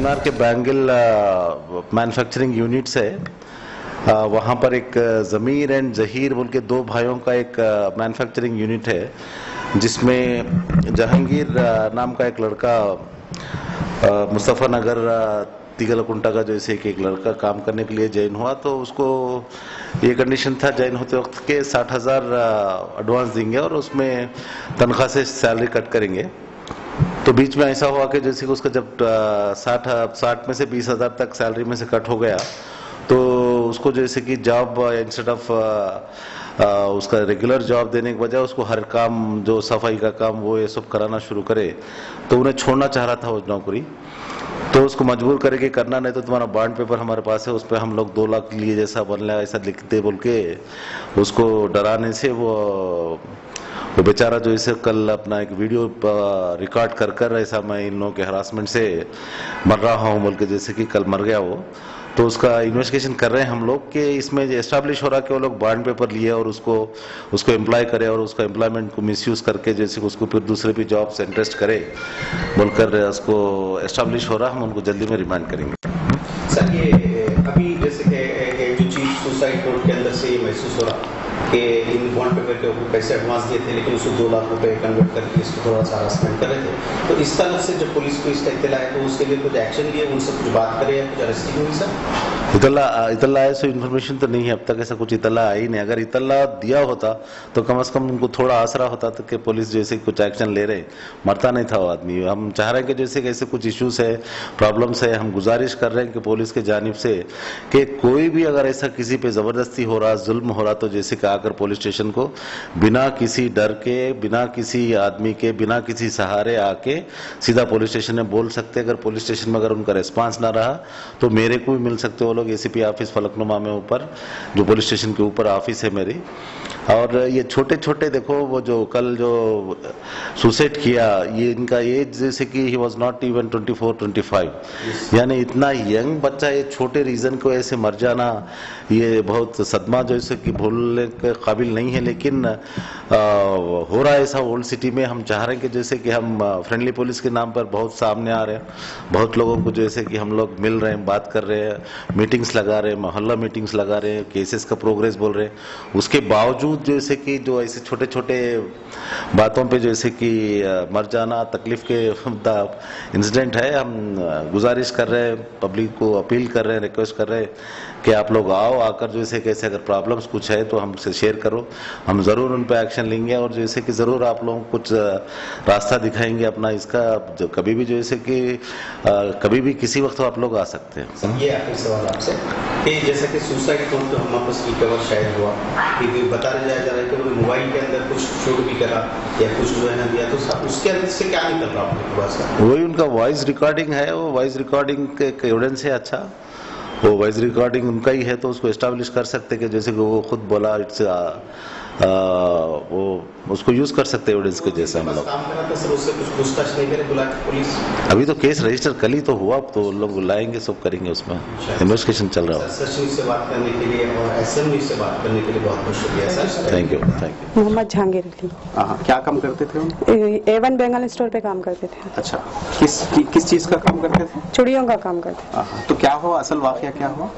MR के bangle manufacturing units है। वहाँ पर एक ज़मीर एंड जहीर बोल के दो भाइयों का एक मैन्युफैक्चरिंग यूनिट है, जिसमें जहांगीर नाम का एक लड़का मुस्तफ़ा नगर तिगलकुंटा का जैसे एक लड़का काम करने के लिए ज्वाइन हुआ, तो उसको ये कंडीशन था ज्वाइन होते वक्त के 60,000 एडवांस देंगे और उसमें तनख्वाह से सैलरी कट करेंगे। तो बीच में ऐसा हुआ कि जैसे कि उसका जब 60 में से 20,000 तक सैलरी में से कट हो गया, तो उसको जैसे कि जॉब इंस्टेड ऑफ उसका रेगुलर जॉब देने के बजाय उसको हर काम जो सफाई का काम वो ये सब कराना शुरू करे, तो उन्हें छोड़ना चाह रहा था वो नौकरी। तो उसको मजबूर करे कि करना नहीं तो तुम्हारा बॉन्ड पेपर हमारे पास है, उस पर हम लोग 2 लाख लिए जैसा बन रहा है ऐसा लिखते बोल के उसको डराने से वो बेचारा जो इसे कल अपना एक वीडियो रिकॉर्ड कर ऐसा मैं इन लोगों के हरासमेंट से मर रहा हूँ बोल के जैसे कि कल मर गया वो। तो उसका इन्वेस्टिगेशन कर रहे हैं हम लोग कि इसमें एस्टैब्लिश हो रहा है कि वो लोग बॉन्ड पेपर लिए और उसको एम्प्लॉय करे और उसका एम्प्लॉयमेंट को मिसयूज करके जैसे उसको फिर दूसरे भी जॉब से इंटरेस्ट करे बोलकर उसको एस्टैब्लिश हो रहा, हम उनको जल्दी में रिमांड करेंगे। सर ये अभी जैसे कि जो चीज सुसाइड नोट के अंदर से ये महसूस हो रहा कि इन बॉन्ड पेपर के ऊपर पैसे एडवांस दिए थे लेकिन उसको 2 लाख रुपए कन्वर्ट करके इसको थोड़ा सा हरासमेंट कर रहे थे, तो इस तरह से जब पुलिस को इसका इत्तला है तो उसके लिए कुछ एक्शन लिए, उनसे कुछ बात करे या कुछ अरेस्टिंग हुई? सर इतला है सो इन्फॉर्मेशन तो नहीं है अब तक, ऐसा कुछ इतला आई नहीं। अगर इतला दिया होता तो कम से कम उनको थोड़ा आसरा होता तो कि पुलिस जैसे कुछ एक्शन ले रहे, मरता नहीं था वो आदमी। हम चाह रहे हैं कि जैसे ऐसे कुछ इश्यूज है, प्रॉब्लम्स है, हम गुजारिश कर रहे हैं कि पुलिस के जानिब से कि कोई भी अगर ऐसा किसी पे जबरदस्ती हो रहा, जुल्म हो रहा, तो जैसे कि आकर पुलिस स्टेशन को बिना किसी डर के, बिना किसी आदमी के, बिना किसी सहारे आके सीधा पुलिस स्टेशन में बोल सकते। अगर पुलिस स्टेशन में अगर उनका रिस्पांस ना रहा तो मेरे को भी मिल सकते वो लोग एसीपी ऑफिस फलकनुमा में ऊपर, जो पुलिस स्टेशन के ऊपर ऑफिस है मेरी। और ये छोटे छोटे देखो वो जो कल जो सुसाइड किया, ये इनका एज जैसे कि ही वाज नॉट इवन 24-25, यानी इतना यंग बच्चा ये छोटे रीजन को ऐसे मर जाना, ये बहुत सदमा जैसे कि भूलने के काबिल नहीं है। लेकिन हो रहा है ऐसा ओल्ड सिटी में। हम चाह रहे हैं कि जैसे कि हम फ्रेंडली पुलिस के नाम पर बहुत सामने आ रहे हैं, बहुत लोगों को जैसे कि हम लोग मिल रहे हैं, बात कर रहे हैं, मीटिंग्स लगा रहे हैं, मोहल्ला मीटिंग्स लगा रहे हैं, केसेस का प्रोग्रेस बोल रहे हैं। उसके बावजूद जैसे कि जो ऐसे छोटे छोटे बातों पे जैसे कि मर जाना, तकलीफ के इंसिडेंट है, हम गुजारिश कर रहे हैं, पब्लिक को अपील कर रहे हैं, रिक्वेस्ट कर रहे हैं कि आप लोग आओ, आकर जैसे कैसे अगर प्रॉब्लम्स कुछ है तो हमसे शेयर करो, हम जरूर उन पे एक्शन लेंगे और जैसे कि जरूर आप लोगों को कुछ रास्ता दिखाएंगे अपना इसका। जो कभी भी जैसे कि कभी भी किसी वक्त आप लोग आ सकते हैं। ये आखिरी सवाल आपसे कि जैसे कि सुसाइड नोट तो हमारे पास रिकवर शायद हुआ कि बता जा रहा है कि वो मोबाइल के अंदर कुछ शूट भी करा या कुछ जो है ना दिया, तो उसके अंदर से क्या निकल रहा आपके पास? वही उनका वॉइस रिकॉर्डिंग है, वो वॉइस रिकॉर्डिंग के एविडेंस है। अच्छा, वो वॉइस रिकॉर्डिंग उनका ही है तो उसको एस्टैब्लिश कर सकते कि जैसे कि वो खुद बोला, इट्स वो उसको यूज कर सकते एविडेंस के जैसे हम लोग। अभी तो केस रजिस्टर कल ही तो हुआ, तो लोग बुलाएंगे, सब करेंगे, उसमें इन्वेस्टिगेशन चल रहा है। से बात करने के लिए और एसएम से बात करने के लिए बहुत बहुत शुक्रिया sir. Thank you. Mohammad Jahangir Ali. क्या काम करते थे? A1 बेंगल स्टोर पे काम करते थे। अच्छा, किस चीज का काम करते थे? चूड़ियों का काम करते थे। तो क्या हुआ, असल वाकया क्या हुआ?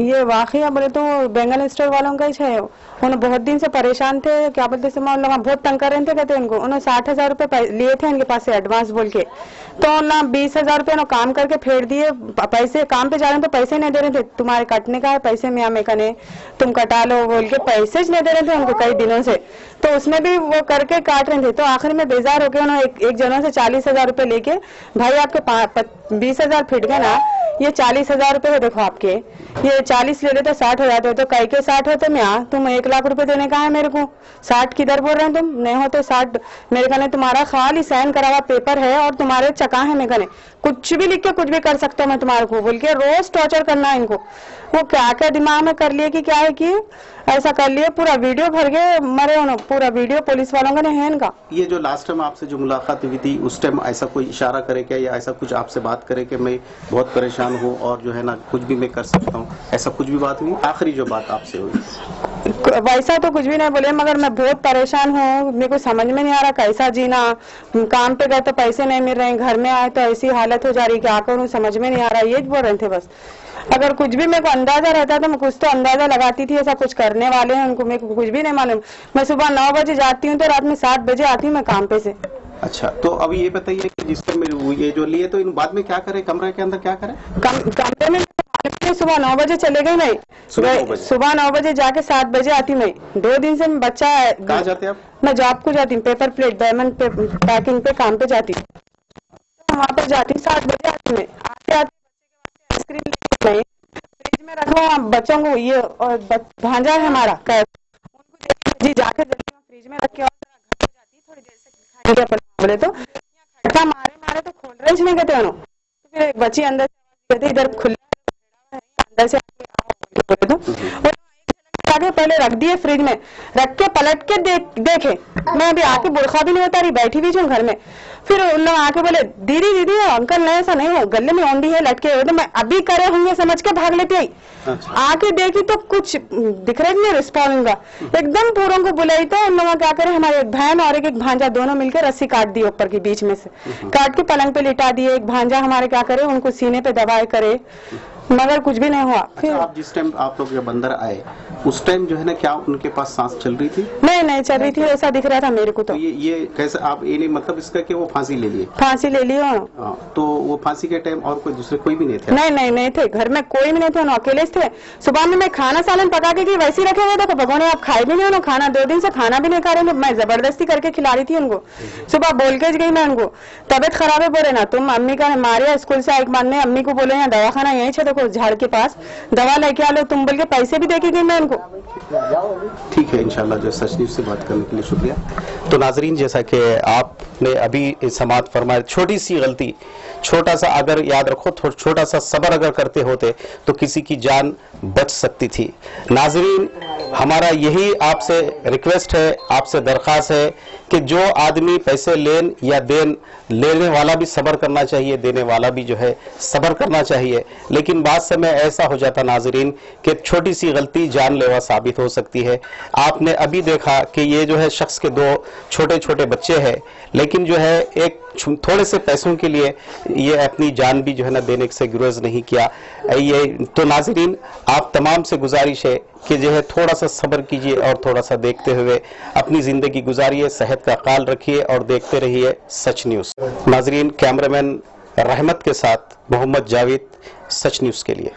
ये वाकया बोले तो बेंगल स्टोर वालों का ही है। उन्हें बहुत दिन से परेशान थे, क्या बोलते हैं, लोग बहुत तंग कर रहे थे, कहते इनको उन्होंने 60,000 रुपए लिए थे इनके पास से एडवांस बोल के, तो ना 20,000 रुपए काम करके फेर दिए। पैसे काम पे जा रहे हैं तो पैसे नहीं दे रहे थे, तुम्हारे कटने का है पैसे में हमें कने तुम कटा लो बोल के पैसे नहीं दे रहे थे उनको कई दिनों से, तो उसमें भी वो करके काट रहे थे। तो आखिर में बेजार होकर उन्होंने एक जनों से 40,000 रुपए लेके, भाई आपके 20,000 फिट गए ना, ये 40,000 रुपए है, देखो आपके ये 40 ले लेते 60 हो जाते, तो कई के 60 होते मैं तुम 1 लाख रुपए देने का है मेरे को, 60 किधर बोल रहे हैं तुम, नहीं होते 60 मेरे कने तुम्हारा खाली साइन करा हुआ पेपर है और तुम्हारे चका है मेरे कने, कुछ भी लिख के कुछ भी कर सकता हूँ मैं तुम्हारे को बोल के रोज टॉर्चर करना है इनको। वो क्या क्या दिमाग में कर लिए कि क्या है कि ऐसा कर लिए, पूरा वीडियो भर गए मरे उन्होंने, पूरा वीडियो पुलिस वालों का है इनका। ये जो लास्ट टाइम आपसे जो मुलाकात हुई थी उस टाइम ऐसा कोई इशारा करे क्या, या ऐसा कुछ आपसे बात करे कि मैं बहुत परेशान हूँ और जो है ना कुछ भी मैं कर सकता हूँ, ऐसा कुछ भी बात नहीं? आखिरी जो बात आपसे हुई वैसा तो कुछ भी नहीं बोले, मगर मैं बहुत परेशान हूँ, मेरे को समझ में नहीं आ रहा कैसा जीना। काम पे गए तो पैसे नहीं मिल रहे हैं, घर में आए तो ऐसी हालत हो जा रही, क्या करूँ समझ में नहीं आ रहा, ये बोल रहे थे बस। अगर कुछ भी मेरे को अंदाजा रहता तो मैं कुछ तो अंदाजा लगाती थी ऐसा कुछ करने वाले हैं उनको, मेरे को कुछ भी नहीं मालूम। मैं सुबह 9 बजे जाती हूँ तो रात में 7 बजे आती हूँ मैं काम पे से। अच्छा, तो अभी ये बताइए कि जिस टाइम ये जो लिए तो इन बाद में क्या करे, कमरे के अंदर क्या करे? कमरे में सुबह 9 बजे चले गई मैं, सुबह 9 बजे जाके 7 बजे आती मैं। 2 दिन से बच्चा। कहाँ जाते आप? मैं जॉब को जाती हूँ, पेपर प्लेट डायमंड पे पैकिंग पे काम पे जाती हूँ, वहाँ पे जाती हूँ 7 बजे आती मैं। आते आइसक्रीम लेके फ्रिज में रखो बच्चों को, ये और भांजा है हमारा उनको जी जाके फ्रिज में रख के और घर जाती थोड़ी देर से खाएंगे बोले तो खटका मारे तो खोल रहे नहीं कहते तो फिर एक बच्ची अंदर से इधर खुले अंदर से बोले तो आगे पहले रख दिए फ्रिज में, रख के पलट के देखे। मैं अभी आके बुरखा भी नहीं उतारी, बैठी हुई हूँ घर में। फिर उन लोग आके बोले दीदी अंकल नहीं ऐसा नहीं हो, गले में औंधी है लटके हुए। तो मैं अभी करे होंगे समझ के भाग लेती आई। आके देखी तो कुछ दिख रहा नहीं रिस्पॉन्स का, एकदम पूरों को बुलाई तो उन लोग क्या करे, हमारे एक बहन और एक भांजा दोनों मिलकर रस्सी काट दी ऊपर की बीच में से, काट के पलंग पे लिटा दिए। एक भांजा हमारे क्या करे उनको सीने पे दबाए करे, मगर कुछ भी नहीं हुआ। फिर आप जिस टाइम आप लोग जब अंदर आए उस टाइम जो है ना, क्या उनके पास सांस चल रही थी? नहीं चल रही थी, ऐसा दिख रहा था मेरे को। तो ये कैसे आप ये नहीं मतलब इसका कि वो फांसी ले लिए? फांसी ले ली। तो वो फांसी के टाइम और कोई दूसरे कोई भी नहीं थे? नहीं थे, घर में कोई भी नहीं थे, अकेले थे। सुबह में मैं खाना सालन पका के वैसे ही रखे हुए थे, भगवान आप खाए भी नहीं उन्होंने खाना, 2 दिन से खाना भी नहीं खा रहे। मैं जबरदस्ती करके खिला रही थी उनको। सुबह बोल के गई मैं उनको, तबियत खराब है, बोले ना तुम अम्मी का मारे स्कूल से एक बाद में अम्मी को बोले यहाँ दवाखाना यही है देखो झाड़ के पास, दवा लेके आ लो तुम, बोल के पैसे भी देके गई मैं उनको। ठीक है, इंशाल्लाह जो सच न्यूज़ से बात करने के लिए शुक्रिया। तो नाजरीन, जैसा कि आपने अभी समाअत फरमाया, छोटी सी गलती, छोटा सा अगर याद रखो, छोटा सा सब्र अगर करते होते तो किसी की जान बच सकती थी। नाजरीन, हमारा यही आपसे रिक्वेस्ट है, आपसे दरख्वास्त है कि जो आदमी पैसे लेन या देन, लेने वाला भी सब्र करना चाहिए, देने वाला भी जो है सब्र करना चाहिए। लेकिन बाद समय ऐसा हो जाता नाजरीन कि छोटी सी गलती जानलेवा साबित हो सकती है। आपने अभी देखा कि ये जो है शख्स के 2 छोटे छोटे बच्चे हैं, लेकिन जो है एक थोड़े से पैसों के लिए ये अपनी जान भी जो है ना देने से गुरेज नहीं किया। ये तो नाजरीन, आप तमाम से गुजारिश है कि जो है थोड़ा सा सब्र कीजिए और थोड़ा सा देखते हुए अपनी जिंदगी गुजारिए, सेहत का ख्याल रखिए और देखते रहिए सच न्यूज़। नाजरीन, कैमरामैन रहमत के साथ मोहम्मद जावेद, सच न्यूज़ के लिए।